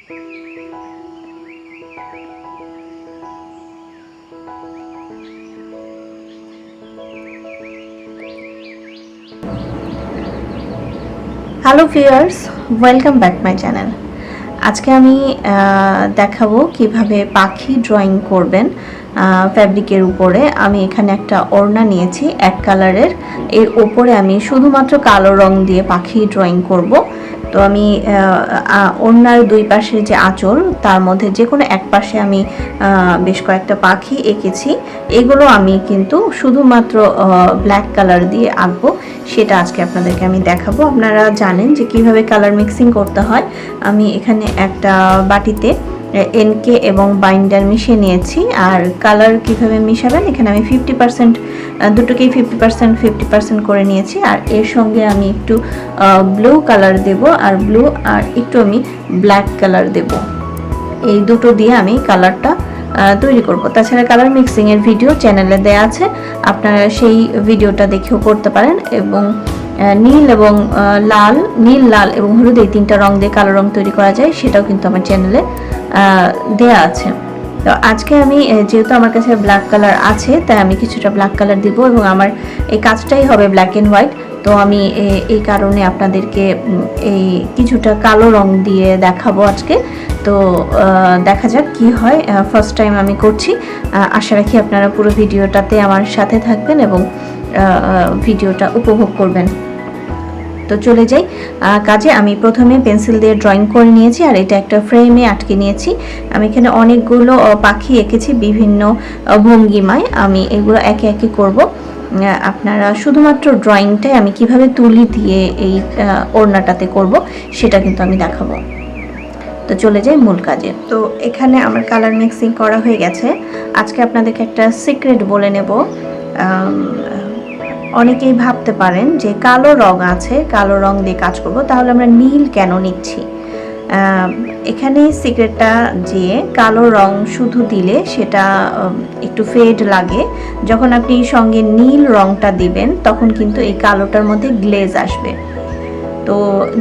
Hello viewers, welcome back my channel. আজকে আমি দেখাবো কিভাবে পাখি ড্রয়িং করবেন ফ্যাব্রিকের উপরে। আমি এখানে একটা ওড়না নিয়েছি এক কালারের, এর উপরে আমি শুধুমাত্র কালো রং দিয়ে পাখি ড্রয়িং করব। তো আমি ওড়নার দুই পাশের যে আঁচল তার মধ্যে যে কোনো এক পাশে আমি বেশ কয়েকটা পাখি এঁকেছি। এগুলো আমি কিন্তু শুধুমাত্র ব্ল্যাক কালার দিয়ে আঁকবো, সেটা আজকে আপনাদেরকে আমি দেখাবো। আপনারা জানেন যে কিভাবে কালার মিক্সিং করতে হয়। আমি এখানে একটা বাটিতে এনকে এবং বাইন্ডার মিশিয়ে নিয়েছি। আর কালার কিভাবে মিশাবেন, এখানে আমি 50% দুটোকেই 50% করে নিয়েছি। আর এর সঙ্গে আমি একটু ব্লু কালার দেব, আর ব্লু আর একটু আমি ব্ল্যাক কালার দেব। এই দুটো দিয়ে আমি কালারটা তৈরি করব। তাছাড়া কালার মিক্সিংয়ের ভিডিও চ্যানেলে দেওয়া আছে, আপনারা সেই ভিডিওটা দেখেও করতে পারেন। এবং নীল এবং নীল, লাল এবং হলুদ এই তিনটা রং দিয়ে কালো রং তৈরি করা যায়, সেটাও কিন্তু আমার চ্যানেলে দেয়া আছে। তো আজকে আমি যেহেতু আমার কাছে ব্ল্যাক কালার আছে, তাই আমি কিছুটা ব্ল্যাক কালার দিব এবং আমার এই কাজটাই হবে ব্ল্যাক অ্যান্ড হোয়াইট। তো আমি এই কারণে আপনাদেরকে এই কিছুটা কালো রং দিয়ে দেখাবো আজকে। তো দেখা যাক কি হয়। ফার্স্ট টাইম আমি করছি, আশা রাখি আপনারা পুরো ভিডিওটাতে আমার সাথে থাকবেন এবং ভিডিওটা উপভোগ করবেন। তো চলে যাই কাজে। আমি প্রথমে পেন্সিল দিয়ে ড্রয়িং করে নিয়েছি, আর এটা একটা ফ্রেমে আটকে নিয়েছি। আমি এখানে অনেকগুলো পাখি এঁকেছি বিভিন্ন ভঙ্গিমায়। আমি এগুলো একে একে করব। আপনারা শুধুমাত্র ড্রয়িংটাই আমি কিভাবে তুলি দিয়ে এই ওড়নাটাতে করব সেটা কিন্তু আমি দেখাবো। তো চলে যাই মূল কাজে। তো এখানে আমার কালার মিক্সিং করা হয়ে গেছে। আজকে আপনাদেরকে একটা সিক্রেট বলে নেব। অনেকেই ভাবতে পারেন যে কালো রং আছে, কালো রং দিয়ে কাজ করব, তাহলে আমরা নীল কেন নিচ্ছি? এখানে সিক্রেটটা যে কালো রং শুধু দিলে সেটা একটু ফেড লাগে। যখন আপনি সঙ্গে নীল রংটা দিবেন তখন কিন্তু এই কালোটার মধ্যে গ্লেজ আসবে। তো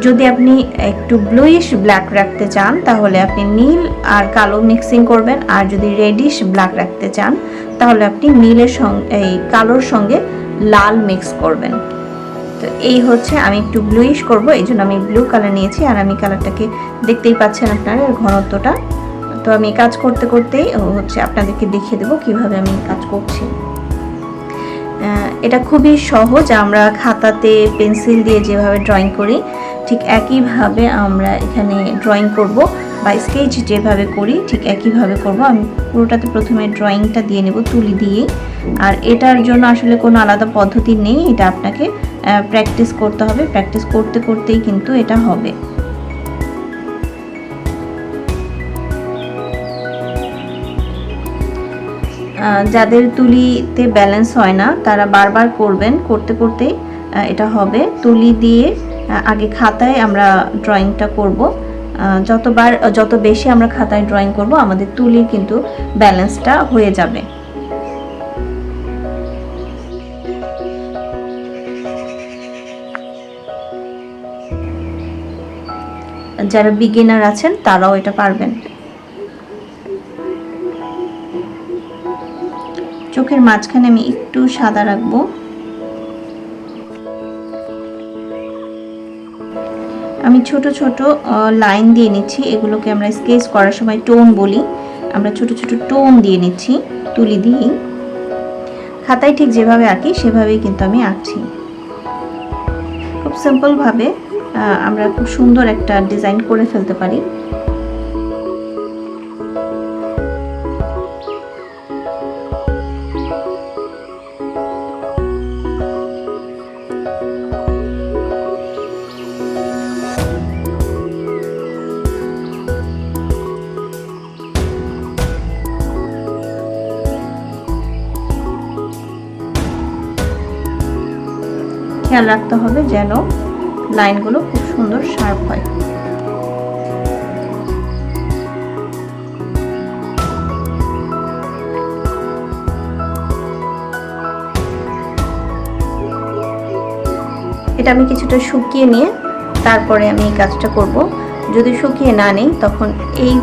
যদি আপনি একটু ব্লুইশ ব্ল্যাক রাখতে চান তাহলে আপনি নীল আর কালো মিক্সিং করবেন, আর যদি রেডিশ ব্ল্যাক রাখতে চান তাহলে আপনি নীলের সঙ্গে এই কালোর সঙ্গে লাল মিক্স করবেন। তো এই হচ্ছে, আমি একটু ব্লুইশ করব, এই জন্য আমি ব্লু কালার নিয়েছি। আর আমি কালারটাকে দেখতেই পাচ্ছেন আপনারা, ঘনত্বটা। তো আমি কাজ করতে করতেই হচ্ছে আপনাদেরকে দেখিয়ে দেবো কিভাবে আমি কাজ করছি। এটা খুবই সহজ। আমরা খাতাতে পেন্সিল দিয়ে যেভাবে ড্রয়িং করি ঠিক একইভাবে আমরা এখানে ড্রয়িং করব, বা স্কেচ যেভাবে করি ঠিক একইভাবে করব। আমি পুরোটাতে প্রথমে ড্রয়িংটা দিয়ে নেব তুলি দিয়ে। আর এটার জন্য আসলে কোনো আলাদা পদ্ধতি নেই, এটা আপনাকে প্র্যাকটিস করতে হবে। প্র্যাকটিস করতে করতেই কিন্তু এটা হবে। যাদের তুলিতে ব্যালেন্স হয় না তারা বারবার করবেন, করতে করতে এটা হবে। তুলি দিয়ে আগে খাতায় আমরা ড্রয়িংটা করব। যত বেশি আমরা খাতায় ড্রয়িং করব আমাদের তুলির কিন্তু ব্যালেন্সটা হয়ে যাবে। যারা বিগিনার আছেন তারাও এটা পারবেন। চোখের মাঝখানে আমি একটু সাদা রাখবো। আমি ছোট ছোট লাইন দিয়ে নিচ্ছি, এগুলোকে আমরা স্কেচ করার সময় টোন বলি। আমরা ছোট ছোট টোন দিয়ে নিচ্ছি তুলি দিয়ে। খাতায় ঠিক যেভাবে আঁকি সেভাবেই কিন্তু আমি আঁকছি। খুব সিম্পলভাবে আমরা খুব সুন্দর একটা ডিজাইন করে ফেলতে পারি। খেয়াল রাখতে হবে যেন লাইনগুলো খুব সুন্দর শার্প হয়। এটা আমি কিছুটা শুকিয়ে নিয়ে তারপরে আমি এই কাজটা করব। যদি শুকিয়ে না নেই তখন এই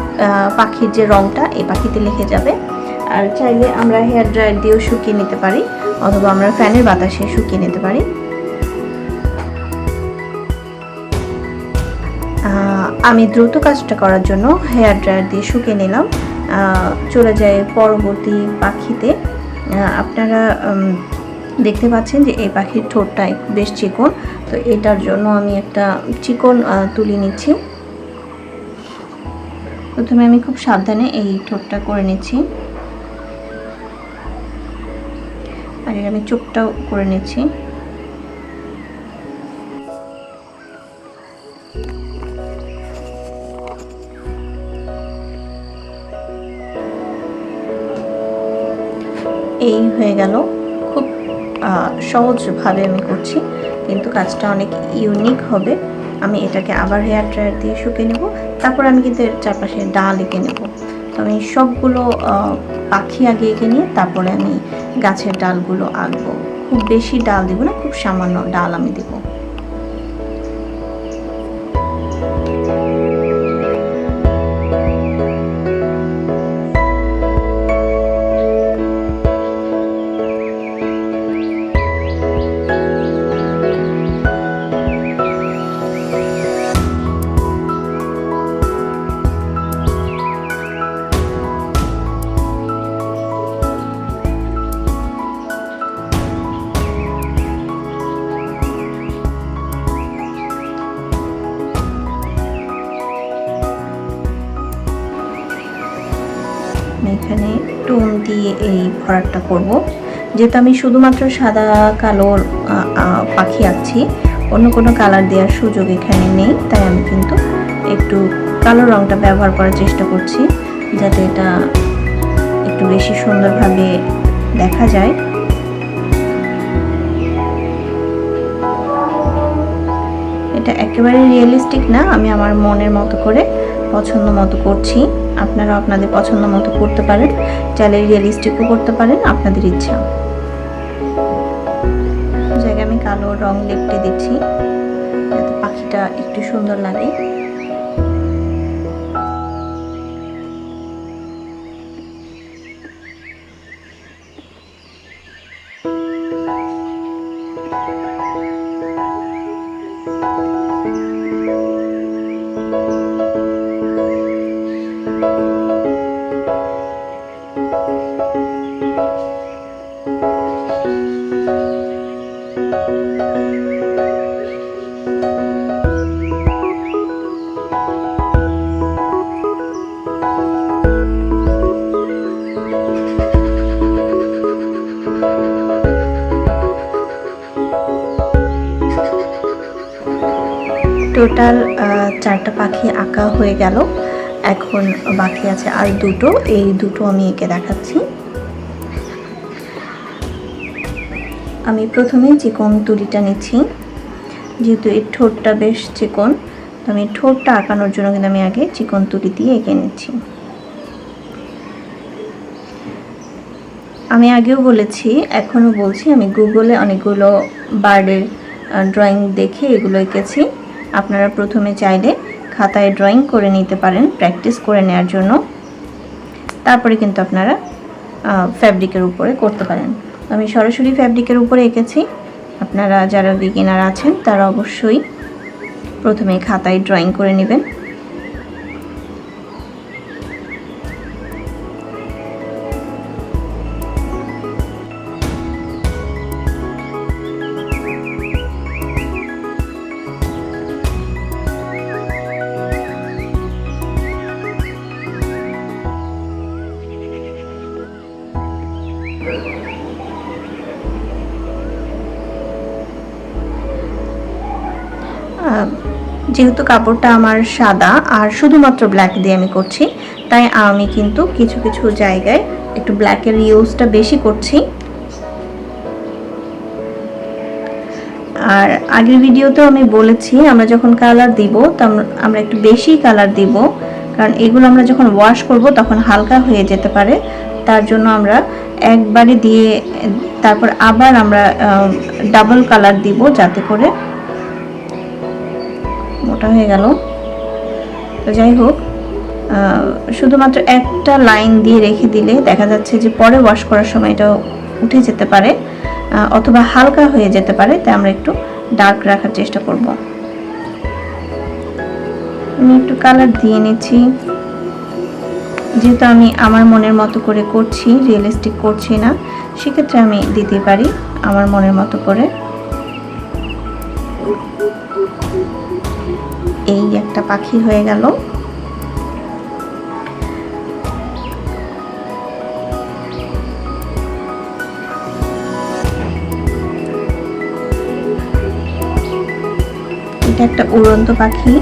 পাখির যে রঙটা এই পাখিতে লেগে যাবে। আর চাইলে আমরা হেয়ার ড্রায়ার দিয়েও শুকিয়ে নিতে পারি, অথবা আমরা ফ্যানের বাতাসে শুকিয়ে নিতে পারি। আমি দ্রুত কাজটা করার জন্য হেয়ার ড্রায়ার দিয়ে শুকিয়ে নিলাম। চলে যায় পরবর্তী পাখিতে। আপনারা দেখতে পাচ্ছেন যে এই পাখির ঠোঁটটা বেশ চিকন, তো এটার জন্য আমি একটা চিকন তুলি নিচ্ছি। প্রথমে আমি খুব সাবধানে এই ঠোঁটটা করে নিচ্ছি, আর আমি চোখটাও করে নিচ্ছি। এই হয়ে গেল। খুব সহজভাবে আমি করছি, কিন্তু কাজটা অনেক ইউনিক হবে। আমি এটাকে আবার হেয়ার ড্রায়ার দিয়ে শুকিয়ে নেব, তারপর আমি কিন্তু এর চারপাশে ডাল এঁকে নেব। তো আমি সবগুলো পাখি আগে এঁকে নিয়ে তারপরে আমি গাছের ডালগুলো আঁকবো। খুব বেশি ডাল দেবো না, খুব সামান্য ডাল আমি দেবো। এখানে টোন দিয়ে এই ভরাটটা করব। যেহেতু আমি শুধুমাত্র সাদা কালোর পাখি আঁকছি, অন্য কোনো কালার দেওয়ার সুযোগ এখানে নেই, তাই আমি কিন্তু একটু কালো রঙটা ব্যবহার করার চেষ্টা করছি, যাতে এটা একটু বেশি সুন্দরভাবে দেখা যায়। এটা একেবারে রিয়েলিস্টিক না, আমি আমার মনের মতো করে পছন্দ মতো করছি। আপনারা আপনাদের পছন্দ মতো করতে পারেন, চাইলে রিয়েলিস্টিকও করতে পারেন, আপনাদের ইচ্ছা। জায়গায় আমি কালো রং লেপটে দিচ্ছি যাতে পাখিটা একটু সুন্দর লাগে। টোটাল 4টা পাখি আঁকা হয়ে গেল। এখন বাকি আছে আর দুটো, এই দুটো আমি এঁকে দেখাচ্ছি। আমি প্রথমে চিকন তুলিটা নিচ্ছি, যেহেতু এই ঠোঁটটা বেশ চিকন, তো আমি ঠোঁটটা আঁকানোর জন্য কিন্তু আমি আগে চিকন তুলি দিয়ে এঁকে নিচ্ছি। আমি আগেও বলেছি, এখনও বলছি, আমি গুগলে অনেকগুলো বার্ডের ড্রয়িং দেখে এগুলো এঁকেছি। আপনারা প্রথমে চাইলে খাতায় ড্রয়িং করে নিতে পারেন প্র্যাকটিস করে নেওয়ার জন্য, তারপরে কিন্তু আপনারা ফ্যাব্রিকের উপরে করতে পারেন। আমি সরাসরি ফ্যাব্রিকের উপরে এঁকেছি। আপনারা যারা বিগিনার আছেন তারা অবশ্যই প্রথমে খাতায় ড্রয়িং করে নেবেন। যেহেতু কাপড়টা আমার সাদা আর শুধুমাত্র ব্ল্যাক দিয়ে আমি করছি, তাই আমি কিন্তু কিছু কিছু জায়গায় একটু ব্ল্যাকের ইউজটা বেশি করছি। আর আগের ভিডিওতেও আমি বলেছি, আমরা যখন কালার দিব আমরা একটু বেশি কালার দিব, কারণ এগুলো আমরা যখন ওয়াশ করব তখন হালকা হয়ে যেতে পারে। তার জন্য আমরা একবারে দিয়ে তারপর আবার আমরা ডাবল কালার দিব, যাতে করে মোটা হয়ে গেল। তো যাই হোক, শুধুমাত্র একটা লাইন দিয়ে রেখে দিলে দেখা যাচ্ছে যে পরে ওয়াশ করার সময় এটা উঠে যেতে পারে অথবা হালকা হয়ে যেতে পারে, তাই আমরা একটু ডার্ক রাখার চেষ্টা করব। আমি একটু কালার দিয়ে নিচ্ছি, যেহেতু আমি আমার মনের মতো করে করছি, রিয়েলিস্টিক করছি না, সেক্ষেত্রে আমি দিতে পারি আমার মনের মতো করে। এই একটা পাখি হয়ে গেল। এটা একটা উড়ন্ত পাখি।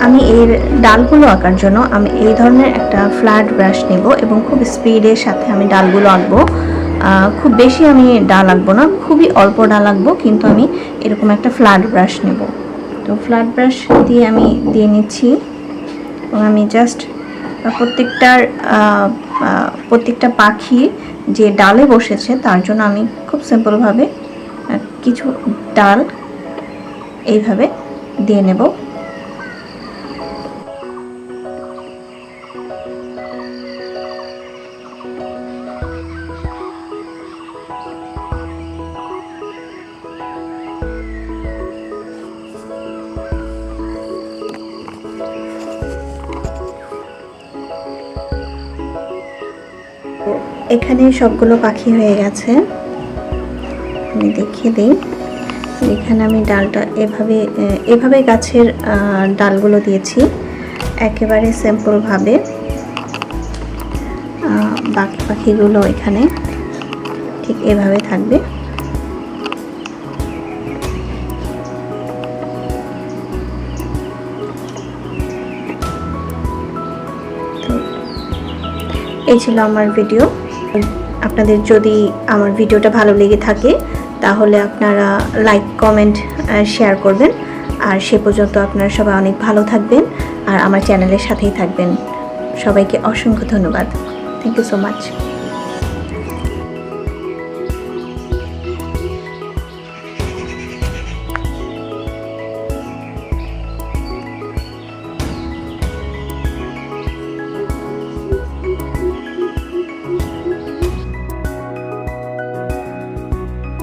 আমি এর ডালগুলো আঁকার জন্য আমি এই ধরনের একটা ফ্ল্যাট ব্রাশ নেব এবং খুব স্পিডের সাথে আমি ডালগুলো আঁকবো। খুব বেশি আমি ডাল আঁকবো না, খুবই অল্প ডাল আঁকবো, কিন্তু আমি এরকম একটা ফ্ল্যাট ব্রাশ নেব। তো ফ্ল্যাট ব্রাশ দিয়ে আমি দিয়ে নিচ্ছি এবং আমি জাস্ট প্রত্যেকটা পাখি যে ডালে বসেছে তার জন্য আমি খুব সিম্পলভাবে কিছু ডাল এইভাবে দিয়ে নেব। এখানে সবগুলো পাখি হয়ে গেছে, আমি দেখিয়ে দিই। এখানে আমি ডালটা এভাবে গাছের ডালগুলো দিয়েছি একেবারে সিম্পলভাবে। বাকি পাখিগুলো এখানে ঠিক এভাবে থাকবে। এই ছিল আমার ভিডিও। আপনাদের যদি আমার ভিডিওটা ভালো লেগে থাকে তাহলে আপনারা লাইক, কমেন্ট, শেয়ার করবেন। আর সে পর্যন্ত আপনারা সবাই অনেক ভালো থাকবেন আর আমার চ্যানেলের সাথেই থাকবেন। সবাইকে অসংখ্য ধন্যবাদ। Thank you so much.